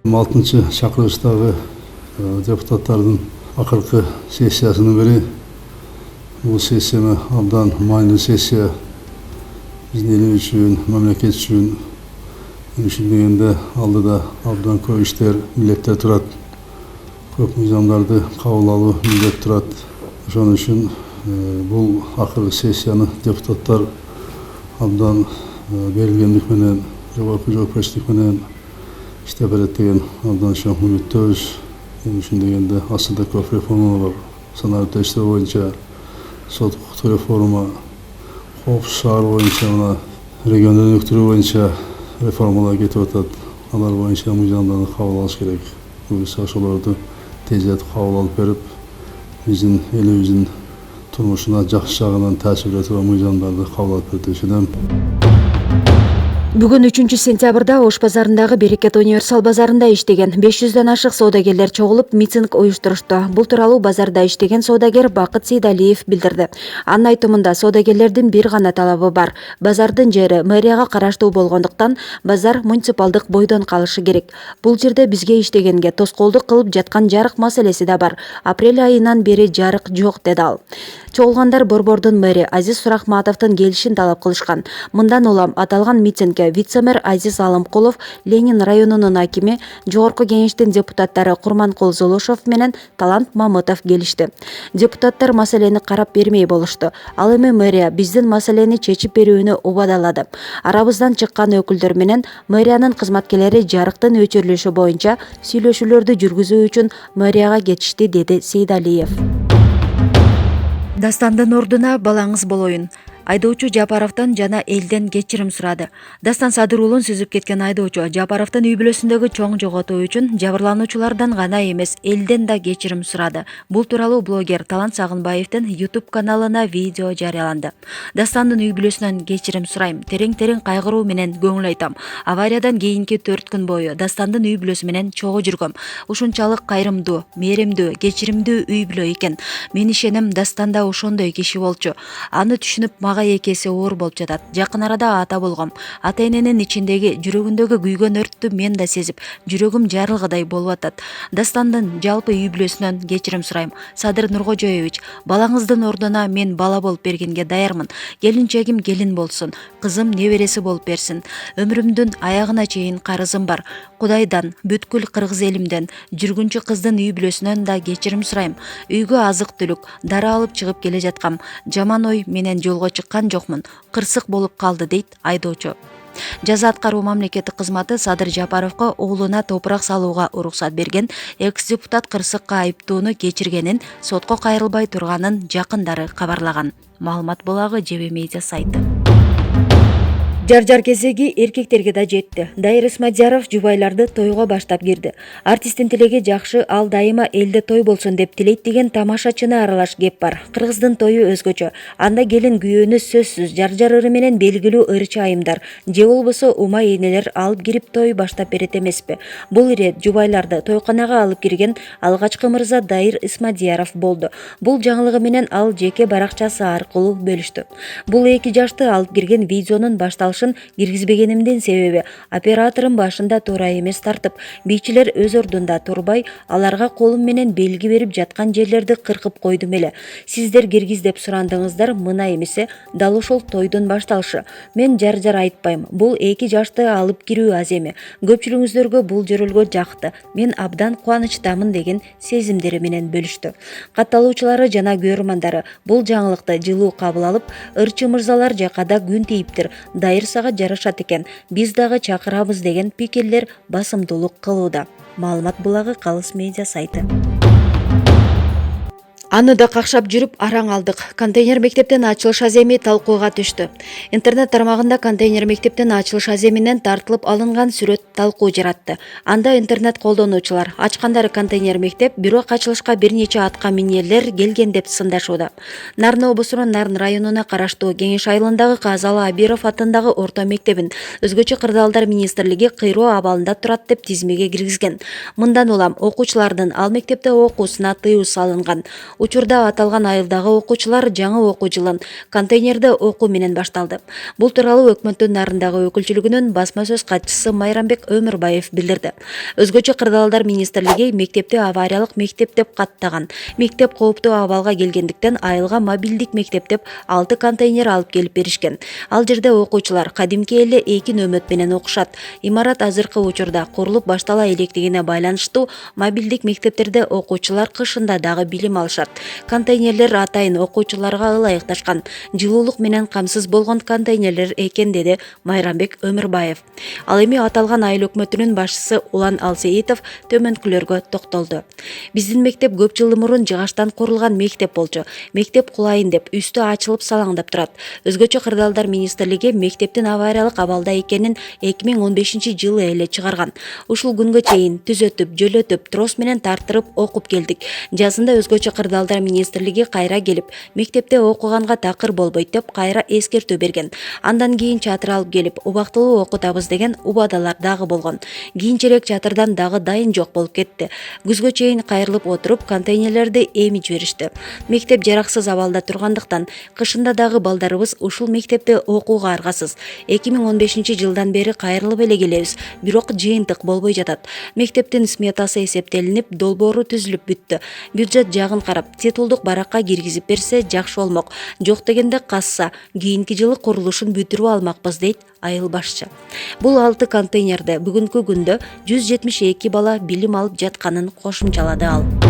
6-шы чакырылыштагы депутаттардын акыркы сессиясынын бири. Бул сессия абдан маанилүү сессия. Биздин эл үчүн, мамлекет үчүн дегенде алдыда абдан көп иштер, милдеттер турат. Көп мыйзамдарды кабыл алуу милдет турат. Ошон үчүн бул акыркы сессияны депутаттар абдан берилгендик менен, жогорку жоопкерчилик менен иштеп берет деген абдан чоң үмүттөбүз. Эми үчүн дегенде асылда көп реформалар бар. Санаа өтөштөр боюнча, сот укуктук реформа, коопсуз шаар боюнча, мына региондун өнүктүрүү боюнча реформалар кетип атат. Алар боюнча мыйзамдарды кабыл алыш керек. Буюрса ошолорду тездетип кабыл алып берип, биздин элибиздин турмушуна жакшы жагынан таасир бере турган мыйзамдарды кабыл алып берет деп ишенем. Бүгүн 3-сентябрда Ош базарындагы Берекет универсал базарында иштеген 500дөн ашык соодагерлер чогулуп митинг уюштурушту. Бул тууралуу базарда иштеген соодагер Бакыт Сейдалиев билдирди. Анын айтымында соодагерлердин бир гана талабы бар. Базардын жери мэрияга караштуу болгондуктан базар муниципалдык бойдон калышы керек. Бул жерде бизге иштегенге тоскоолдук кылып жаткан жарык маселеси да бар. Апрель айынан бери жарык жок, деди ал. Чогулгандар Борбордун мэри Азиз Сурахматовдун келишин талап кылышкан. Мындан улам аталган митингге вице-мэр Азиз Алымкулов, Ленин районунун акими, Жогорку кеңештин депутаттары Курманкул Зулушов менен Талант Мамытов келишти. Депутаттар маселени карап бермей болушту. Ал эми мэрия биздин маселени чечип берүүнү убадалады. Арабыздан чыккан өкүлдөр менен мэриянын кызматкерлери жарыктын өчүрүлүшү боюнча сүйлөшүүлөрдү жүргүзүү үчүн мэрияга кетишти, деди Сейдалиев. Дастандын ордуна балаңыз болоюн. Айдоочу Жапаровдон жана элден кечирим сурады. Дастан Садырулун сүзүп кеткен айдоочу Жапаровдун үй бүлөсүндөгү чоң жоготуу үчүн жабырлануучулардан гана эмес, элден да кечирим сурады. Бул тууралуу блогер Талант Сагынбаевдин YouTube каналына видео жарыяланды. Дастандын үй бүлөсүнөн кечирим сурайм, терең кайгыруу менен көңүл айтам. Авариядан кийинки 4 күн бою Дастандын үй бүлөсү менен чогуу жүргөм. Ушунчалык кайрымдуу, мээримдүү, кечиримдүү үй бүлө экен. Мен ишенем Дастанда ошондой киши болчу. Аны түшүнүп эки эсе оор болуп жатат. Жакын арада ата болгом. Ата-эненин ичиндеги, жүрөгүндөгү күйгөн өрттү мен да сезип, жүрөгүм жарылгыдай болуп атат. Дастандын жалпы үй бүлөсүнөн кечирим сурайм. Садыр Нуркожоевич, балаңыздын ордуна мен бала болуп бергенге даярмын. Келинчегим келин болсун, кызым небереси болуп берсин. Өмүрүмдүн аягына чейин карызым бар. Кудайдан, бүткүл кыргыз элимден, жүргүнчү кыздын үй бүлөсүнөн да кечирим сурайм. Үйгө азык-түлүк, дара алып чыгып келе жаткам. Жаман ой менен жолго чыккан жокмун. Кырсык болуп калды, дейт айдоочу. Жаза аткаруу мамлекеттик кызматы Садыр Жапаровго уулуна топурак салууга уруксат берген экс-депутат кырсыкка айыптууну кечиргенин, сотко кайрылбай турганын жакындары кабарлаган. Маалымат булагы ЖБ Медиа сайты. Жар кезеги эркектерге да жетти. Дайыр Исмадияров жубайларды тойго баштап кирди. Артисттин тилеги жакшы, ал дайыма элде той болсун деп тилейт деген тамашачыны аралаш кеп бар. Кыргыздын тою өзгөчө. Анда келин күйөөнү сөзсүз жар ыры менен белгилүү ырчы айымдар, же болбосо ума энелер алып кирип той баштап берет эмеспи. Бул ирет жубайларды тойканага алып кирген алгачкы мырза Дайыр Исмадияров болду. Бул жаңылыгы менен ал жеке баракчасы аркылуу бөлүштү. Бул 2 жашты алып кирген видеонун башталышын киргизбегенимдин себеби операторум башында туура эмес тартып, бийчилер өз ордунда турбай, аларга колум менен белги берип жаткан жерлерди кыркып койдум эле. Сиздер киргиз деп сурандыңыздар, мына эмесе дал ошол тойдун башталышы. Мен жар айтпайм. Бул 2 жашты алып кирүү аз эми. Көпчүлүгүңүздөргө бул жөрөлгө жакты. Мен абдан кубанычтамын деген сезимдери менен бөлүштү. Катталуучулары жана көрөрмандары бул жаңылыкты жылуу кабыл алып, ырчы мырзалар жакада күн тийиптир. Дайыр сага жарашат экен. Биз дагы чакырабыз деген пикирлер басымдуулук кылууда. Маалымат булагы Калыс Медиа сайты. Аны да какшап жүрүп араң алдык. Контейнер мектептин ачылыш аземи талкууга түштү. Интернет тармагында контейнер мектептин ачылыш аземинен тартылып алынган сүрөт талкуу жаратты. Анда интернет колдонуучулар ачкандары контейнер мектеп, бирок ачылышка бир нече атка минерлер келген деп сындашууда. Нарын облусунун Нарын районуна караштуу Кеңеш айылындагы Казалы Абиров атындагы орто мектебин өзгөчө кырдаалдар министрлиги кыйроо абалында турат деп тизмеге киргизген. Мындан улам окуучулардын ал мектепте окуусуна тыюу салынган. Учурда аталган айылдагы окуучулар жаңы окуу жылын контейнерде окуу менен башталды. Бул тууралуу өкмөттүн нарындагы өкүлчүлүгүнүн басма сөз катчысы Майрамбек Өмүрбаев билдирди. Өзгөчө Кырдаалдар министрлиги мектепти авариялык мектеп деп каттаган. Мектеп кооптуу абалга келгендиктен айылга мобилдик мектеп деп 6 контейнер алып келип беришкен. Ал жерде окуучулар кадимки эле 2 нөмөт менен окушат. Имарат азыркы учурда курулуп баштала электигине байланыштуу мобилдик мектептерде окуучулар кышында дагы билим алышат. Контейнерлер атайын окуучуларга ылайыкташкан, жылуулук менен камсыз болгон контейнерлер экен, деди Майрамбек Өмүрбаев. Ал эми аталган айыл өкмөтүнүн башчысы Улан Алсеитов төмөнкүлөргө токтолду. Биздин мектеп көп жыл мурун жыгачтан курулган мектеп болчу. Мектеп кулайын деп үстү ачылып салаңдап турат. Өзгөчө Кырдаалдар министрлиги мектептин авариялык абалда экенин 2015 эле чыгарган. Ушул күнгө чейин түзөтүп, жөлөтүп, трос менен тартырып окуп келдик. Жазында өзгөчө Кырдаалдар министрлиги кайра келип, мектепте окуганга такыр болбойт деп кайра эскертүү берген. Андан кийин чатыр алып келип, убактылуу окутабыз деген убадалар дагы болгон. Кийинчерээк чатырдан дагы дайын жок болуп кетти. Күзгө чейин кайрылып отуруп, контейнерлерди эми жиберишти. Мектеп жараксыз абалда тургандыктан, кышында дагы балдарыбыз ушул мектепте окууга аргасыз. 2015 бери кайрылып эле келебиз, бирок жыйынтык болбой жатат. Мектептин сметасы эсептелинип, долбоору түзүлүп бүттү. Бюджет жагын карап, титулдук баракка киргизип берсе жакшы болмок. Жок дегенде касса, кийинки жылы курулушун бүтүрүп алмакпыз, дейт айыл башчы. Бул 6 контейнерде бүгүнкү күндө 172 бала билим алып жатканын кошумчалады ал.